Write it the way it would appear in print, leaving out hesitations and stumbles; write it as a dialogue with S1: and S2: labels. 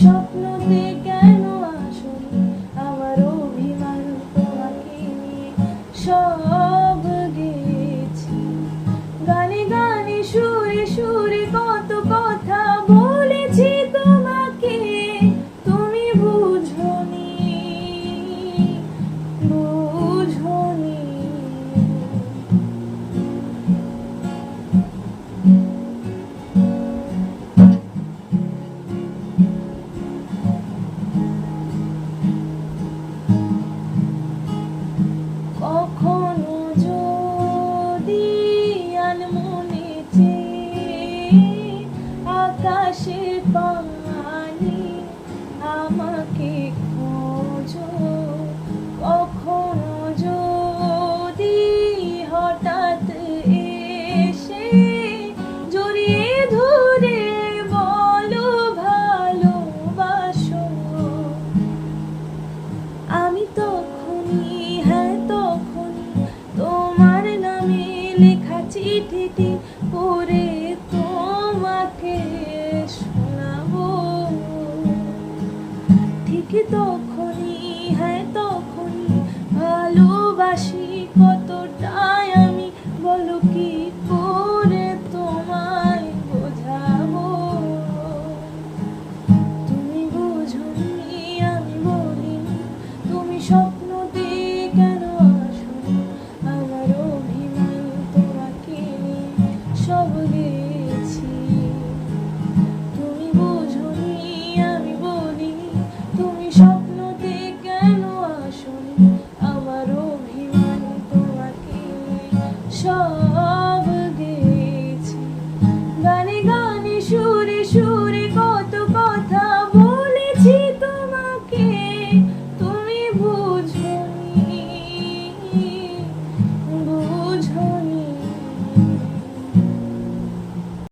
S1: স্বপ্নতে কেন আসনি, আমার অভিমান তোমাকে নিয়ে সব গেছি। গানে গানে সুরে সুরে কত কথা বলেছি তোমাকে, তুমি বুঝোনি বুঝোনি। কখনো যদি আনমনে চেয়ে আকাশের পানি আমাকে খোঁজো, কখনো যদি হঠাৎ এসে জড়িয়ে ধরে বলো ভালোবাসো, আমি তখনই তোমার নামে লেখা চিঠিটি পড়ে তোমাকে শোনাবো। ঠিক তখনই ভালোবাসি কতটাই আমি, বলো কি করে তোমায় বোঝাবো। তুমি বুঝোনি আমি বলিনি, তুমি স্বপ্নতে কেন আসোনি, আমার অভিমান তোমাকে নিয়ে সব গেছি। তুমি বুঝোনি আমি বলিনি, তুমি স্বপ্নতে কেন আসোনি, আমার অভিমান তোমাকে নিয়ে সব গেছি। গানে গানে সুরে সুরে কত কথা বলেছি তোমাকে, তুমি